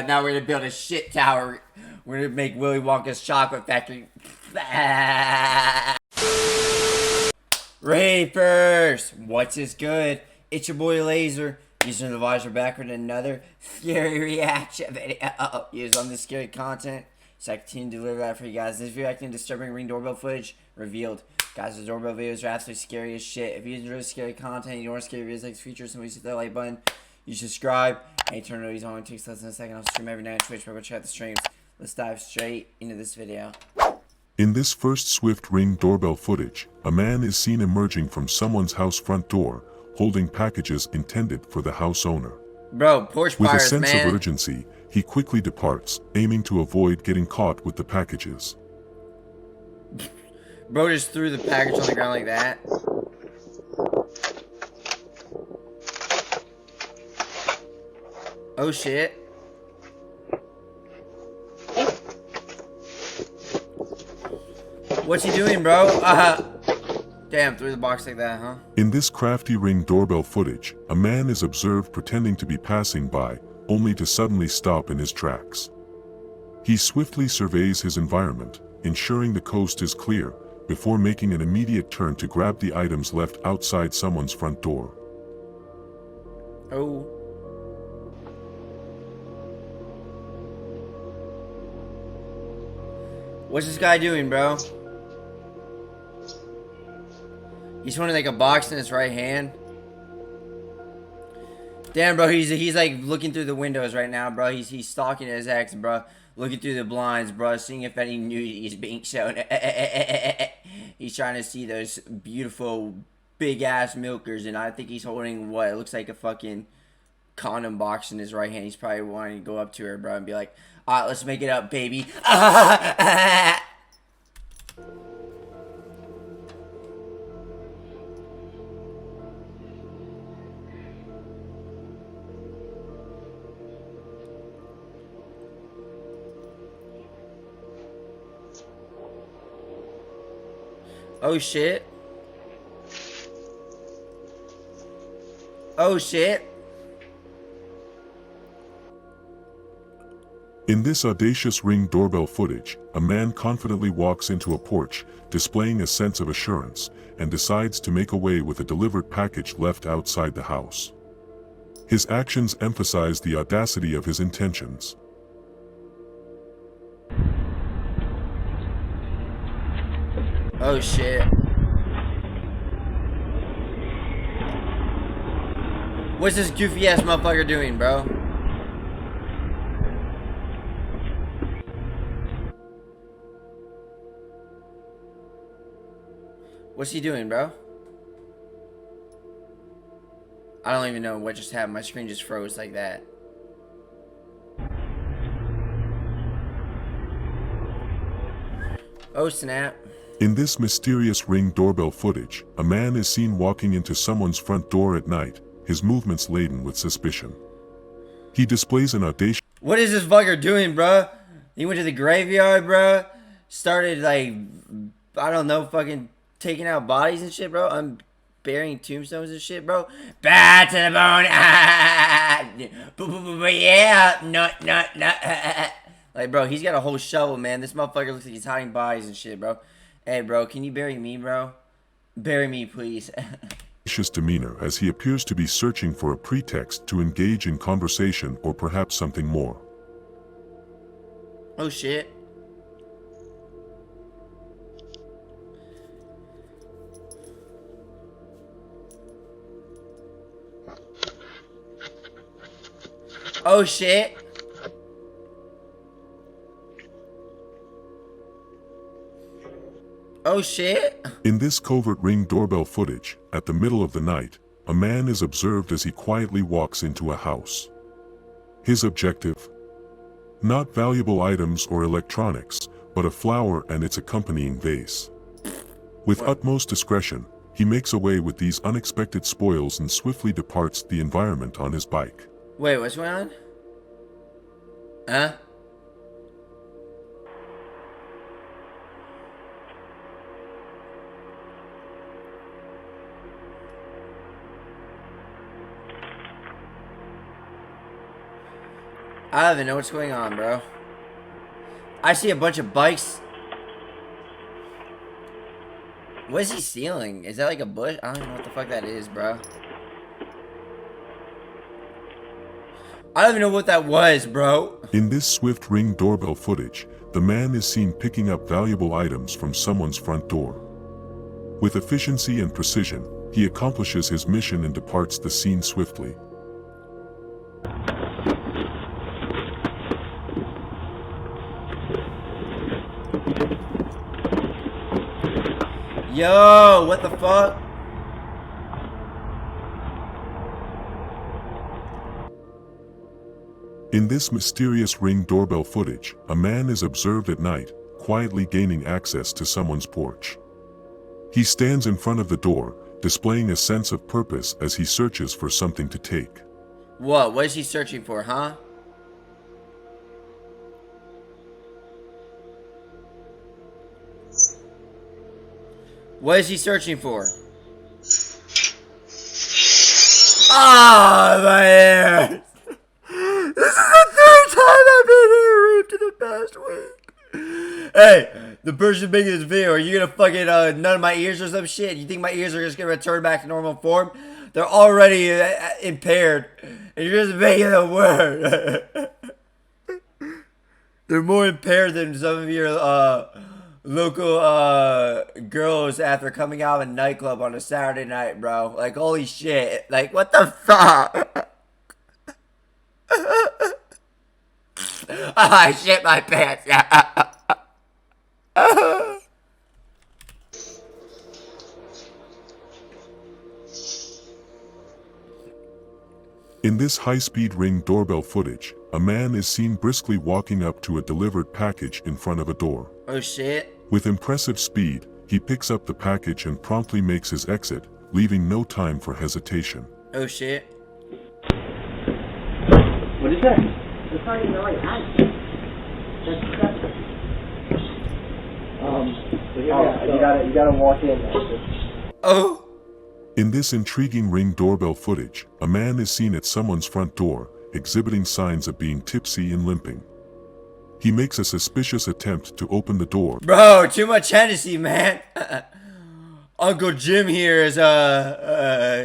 Now we're gonna build a shit tower. We're gonna make Willy Wonka's chocolate factory. Rapers! What's this good? It's your boy Laser. Using the visor back with another scary reaction video. Used on this scary content. So I continue to deliver that for you guys. This reacting to disturbing Ring doorbell footage revealed. Guys, the doorbell videos are absolutely scary as shit. If you enjoy scary content, you don't want scary videos like this feature, somebody hit that like button. You subscribe and you turn notifications on. It takes less than a second. I'll stream every night on Twitch, but go check out the streams. Let's dive straight into this video. In this first swift Ring doorbell footage, a man is seen emerging from someone's house front door, holding packages intended for the house owner. Bro, Porsche With buyers, a sense man. of urgency, he quickly departs, aiming to avoid getting caught with the packages. Bro just threw the package on the ground like that. Oh shit. What's he doing, bro? Damn, threw the box like that, huh? In this crafty Ring doorbell footage, a man is observed pretending to be passing by, only to suddenly stop in his tracks. He swiftly surveys his environment, ensuring the coast is clear, before making an immediate turn to grab the items left outside someone's front door. Oh. What's this guy doing, bro? He's holding like a box in his right hand. Damn, bro, he's like looking through the windows right now, bro. He's stalking his ex, bro. Looking through the blinds, bro, seeing if any nudity is being shown. He's trying to see those beautiful big ass milkers, and I think he's holding what it looks like a fucking condom box in his right hand. He's probably wanting to go up to her, bro, and be like, "Alright, let's make it up, baby." Oh shit. Oh shit. In this audacious Ring doorbell footage, a man confidently walks into a porch, displaying a sense of assurance, and decides to make away with a delivered package left outside the house. His actions emphasize the audacity of his intentions. Oh shit. What's this goofy ass motherfucker doing, bro? What's he doing, bro? I don't even know what just happened. My screen just froze like that. Oh snap. In this mysterious Ring doorbell footage, a man is seen walking into someone's front door at night, his movements laden with suspicion. He displays an audacious... What is this fucker doing, bro? He went to the graveyard, bro. Started, like, I don't know, fucking taking out bodies and shit, bro. I'm burying tombstones and shit, bro. Bad to the bone. Yeah. No. Like, bro, he's got a whole shovel, man. This motherfucker looks like he's hiding bodies and shit, bro. Hey, bro, can you bury me, bro? Bury me, please. demeanor as he appears to be searching for a pretext to engage in conversation or perhaps something more. Oh, shit. Oh, shit. Oh shit. In this covert Ring doorbell footage, at the middle of the night, a man is observed as he quietly walks into a house. His objective? Not valuable items or electronics, but a flower and its accompanying vase. With utmost discretion, he makes away with these unexpected spoils and swiftly departs the environment on his bike. Wait, what's going on? Huh? I don't even know what's going on, bro. I see a bunch of bikes. What is he stealing? Is that like a bush? I don't even know what the fuck that is, bro. I don't even know what that was, bro. In this swift Ring doorbell footage, the man is seen picking up valuable items from someone's front door. With efficiency and precision, he accomplishes his mission and departs the scene swiftly. Yo, what the fuck? In this mysterious Ring doorbell footage, a man is observed at night, quietly gaining access to someone's porch. He stands in front of the door, displaying a sense of purpose as he searches for something to take. What? What is he searching for, huh? What is he searching for? Ah, my ears! This is the third time I've been here raped in the past week. Hey, the person making this video, are you gonna fucking none of my ears or some shit? You think my ears are just gonna return back to normal form? They're already impaired, and you're just making them worse. They're more impaired than some of your local girls after coming out of a nightclub on a Saturday night, bro. Like, holy shit. Like, what the fuck? I shit my pants. In this high-speed Ring doorbell footage, a man is seen briskly walking up to a delivered package in front of a door. Oh shit. With impressive speed, he picks up the package and promptly makes his exit, leaving no time for hesitation. Oh shit. What is that? It's not even like ice. That's disgusting. You gotta walk in. Oh. In this intriguing Ring doorbell footage, a man is seen at someone's front door, exhibiting signs of being tipsy and limping. He makes a suspicious attempt to open the door. Bro, too much Hennessy, man. Uncle Jim here is,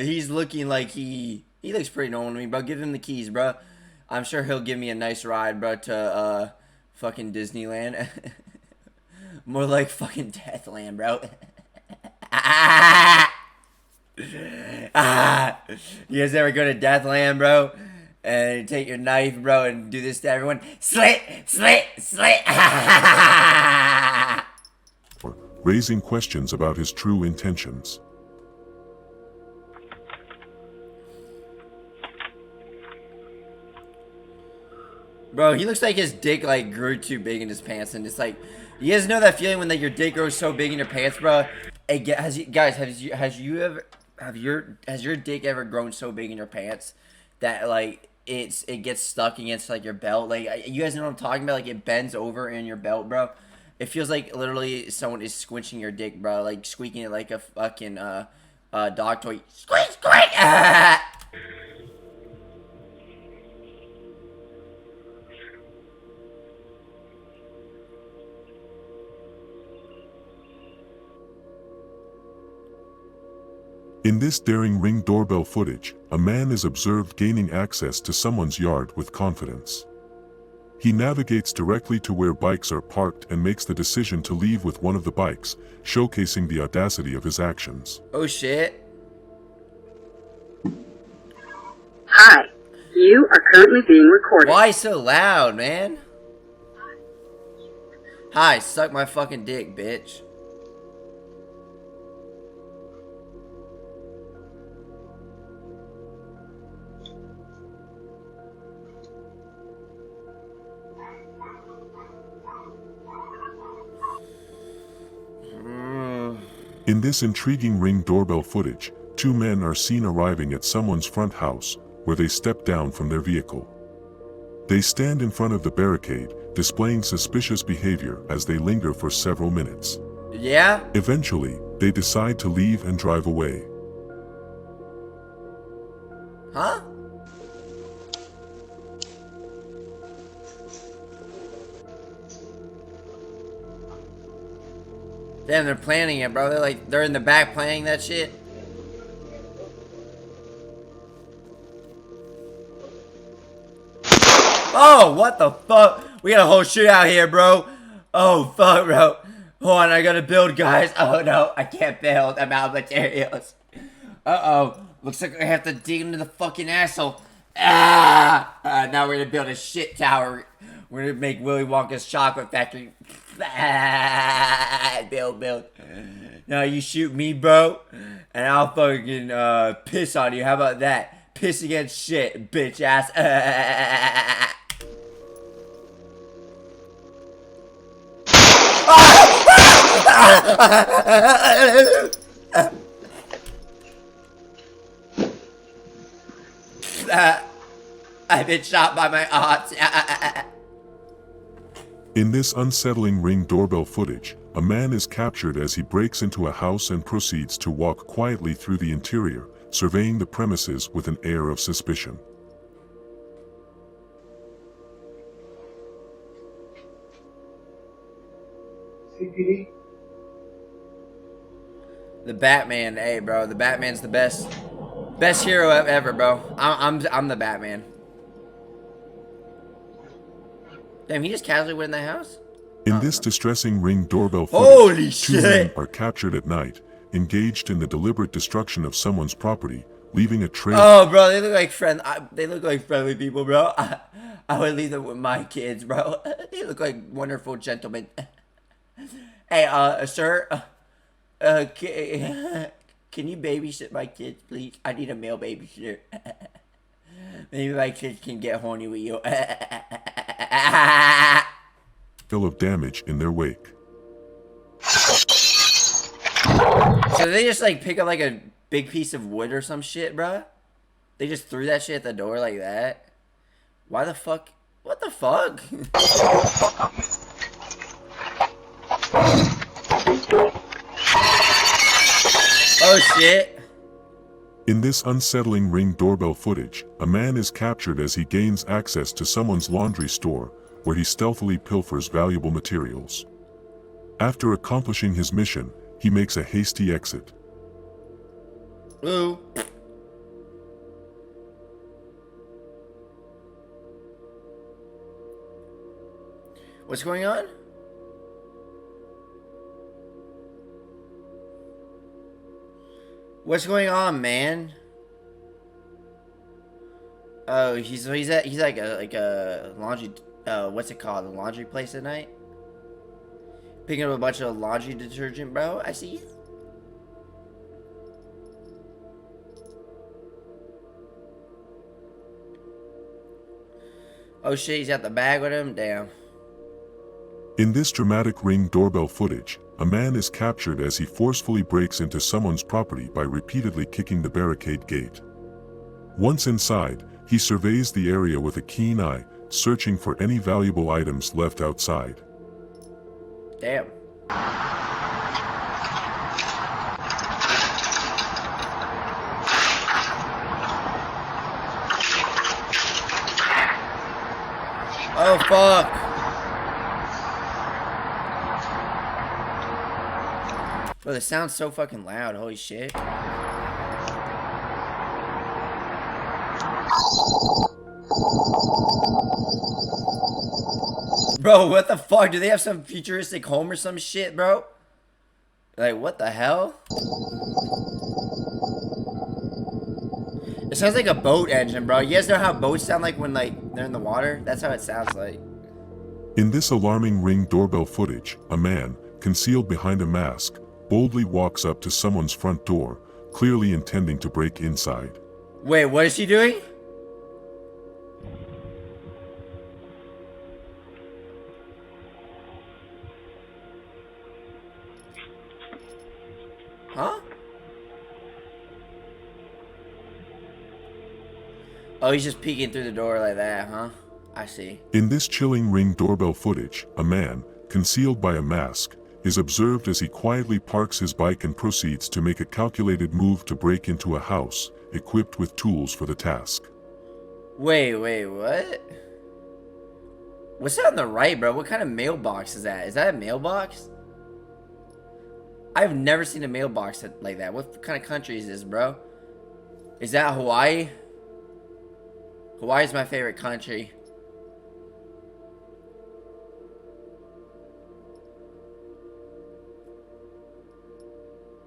he's looking like he looks pretty normal to me, bro. Give him the keys, bro. I'm sure he'll give me a nice ride, bro, to, fucking Disneyland. More like fucking Deathland, bro. You guys ever go to Deathland, bro? And take your knife, bro, and do this to everyone. Slit, slit, slit. Raising questions about his true intentions. Bro, he looks like his dick like grew too big in his pants, and it's like, you guys know that feeling when like your dick grows so big in your pants, bro? Hey, has your dick ever grown so big in your pants that like it gets stuck against like your belt? Like, you guys know what I'm talking about? Like, it bends over in your belt, bro. It feels like literally someone is squinching your dick, bro. Like squeaking it like a fucking dog toy. Squeak, squeak. In this daring Ring doorbell footage, a man is observed gaining access to someone's yard with confidence. He navigates directly to where bikes are parked and makes the decision to leave with one of the bikes, showcasing the audacity of his actions. Oh shit. Hi, you are currently being recorded. Why so loud, man? Hi, suck my fucking dick, bitch. In this intriguing Ring doorbell footage, two men are seen arriving at someone's front house, where they step down from their vehicle. They stand in front of the barricade, displaying suspicious behavior as they linger for several minutes. Yeah? Eventually, they decide to leave and drive away. Huh? Damn, they're planning it, bro. They're in the back planning that shit. Oh, what the fuck? We got a whole shootout here, bro. Oh, fuck, bro. Hold on, I gotta build, guys. Oh, no, I can't build. I'm out of materials. Uh-oh. Looks like I have to dig into the fucking asshole. Ah! Now we're gonna build a shit tower. We're gonna make Willy Wonka's chocolate factory. Build. Now you shoot me, bro, and I'll fucking piss on you. How about that? Piss against shit, bitch ass. I've been shot by my aunts. In this unsettling Ring doorbell footage, a man is captured as he breaks into a house and proceeds to walk quietly through the interior, surveying the premises with an air of suspicion. CPD? The Batman, hey bro, the Batman's the best hero ever, bro. I'm the Batman. Damn, he just casually went in the house? In this distressing Ring doorbell Holy footage, two men shit! are captured at night, engaged in the deliberate destruction of someone's property, leaving a trail. Oh, bro, they look like they look like friendly people, bro. I would leave them with my kids, bro. They look like wonderful gentlemen. Hey, sir, can you babysit my kids, please? I need a male babysitter. Maybe my kids can get horny with you. Full of damage in their wake. So they just like pick up like a big piece of wood or some shit, bro? They just threw that shit at the door like that? Why the fuck? What the fuck? Oh shit. In this unsettling Ring doorbell footage, a man is captured as he gains access to someone's laundry store, where he stealthily pilfers valuable materials. After accomplishing his mission, he makes a hasty exit. Ooh. What's going on? What's going on, man? Oh, he's like a laundry what's it called? A laundry place at night? Picking up a bunch of laundry detergent, bro. I see. Oh shit, he's got the bag with him? Damn. In this dramatic Ring doorbell footage, a man is captured as he forcefully breaks into someone's property by repeatedly kicking the barricade gate. Once inside, he surveys the area with a keen eye, searching for any valuable items left outside. Damn. Oh fuck. Bro, this sounds so fucking loud. Holy shit. Bro, what the fuck? Do they have some futuristic home or some shit, bro? Like, what the hell? It sounds like a boat engine, bro. You guys know how boats sound like when, like, they're in the water? That's how it sounds like. In this alarming Ring doorbell footage, a man, concealed behind a mask, boldly walks up to someone's front door, clearly intending to break inside. Wait, what is he doing? Huh? Oh, he's just peeking through the door like that, huh? I see. In this chilling Ring doorbell footage, a man, concealed by a mask, is observed as he quietly parks his bike and proceeds to make a calculated move to break into a house, equipped with tools for the task. Wait, what? What's that on the right, bro? What kind of mailbox is that? Is that a mailbox? I've never seen a mailbox like that. What kind of country is this, bro? Is that Hawaii? Hawaii is my favorite country.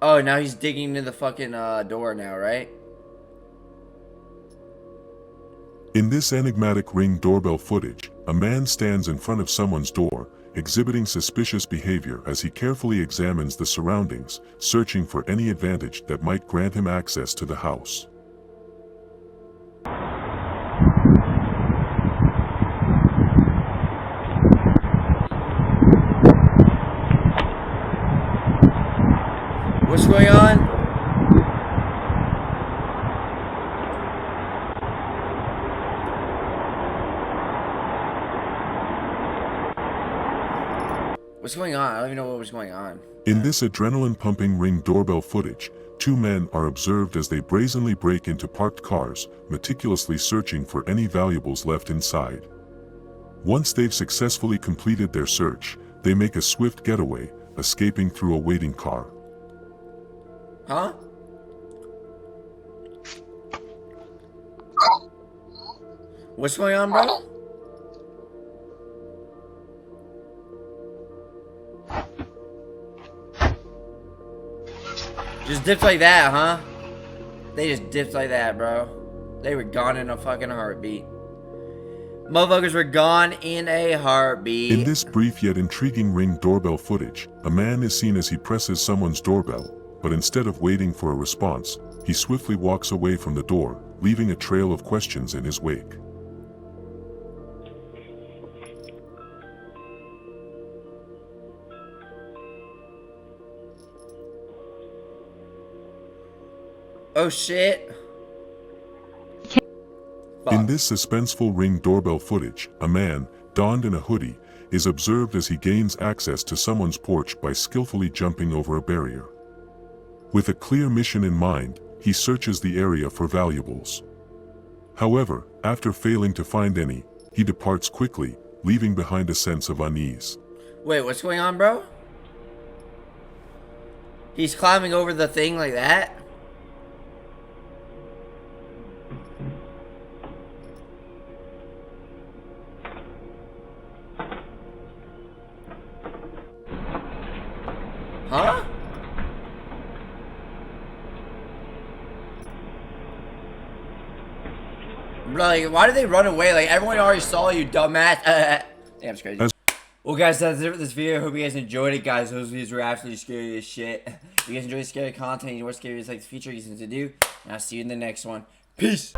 Oh, now he's digging into the fucking door now, right? In this enigmatic Ring doorbell footage, a man stands in front of someone's door, exhibiting suspicious behavior as he carefully examines the surroundings, searching for any advantage that might grant him access to the house. What's going on? What's going on? I don't even know what was going on. In this adrenaline-pumping Ring doorbell footage, two men are observed as they brazenly break into parked cars, meticulously searching for any valuables left inside. Once they've successfully completed their search, they make a swift getaway, escaping through a waiting car. Huh? What's going on, bro? Just dipped like that, huh? They just dipped like that, bro. They were gone in a fucking heartbeat. Motherfuckers were gone in a heartbeat. In this brief yet intriguing Ring doorbell footage, a man is seen as he presses someone's doorbell, but instead of waiting for a response, he swiftly walks away from the door, leaving a trail of questions in his wake. Oh shit. In this suspenseful Ring doorbell footage, a man, donned in a hoodie, is observed as he gains access to someone's porch by skillfully jumping over a barrier. With a clear mission in mind, he searches the area for valuables. However, after failing to find any, he departs quickly, leaving behind a sense of unease. Wait, what's going on, bro? He's climbing over the thing like that? Huh? Bro, like, why did they run away? Like, everyone already saw you, dumbass. Damn, it's crazy. Well, guys, that's it for this video. Hope you guys enjoyed it, guys. Those videos were absolutely scary as shit. If you guys enjoy scary content, you know what scary is like the future, you need to do. And I'll see you in the next one. Peace.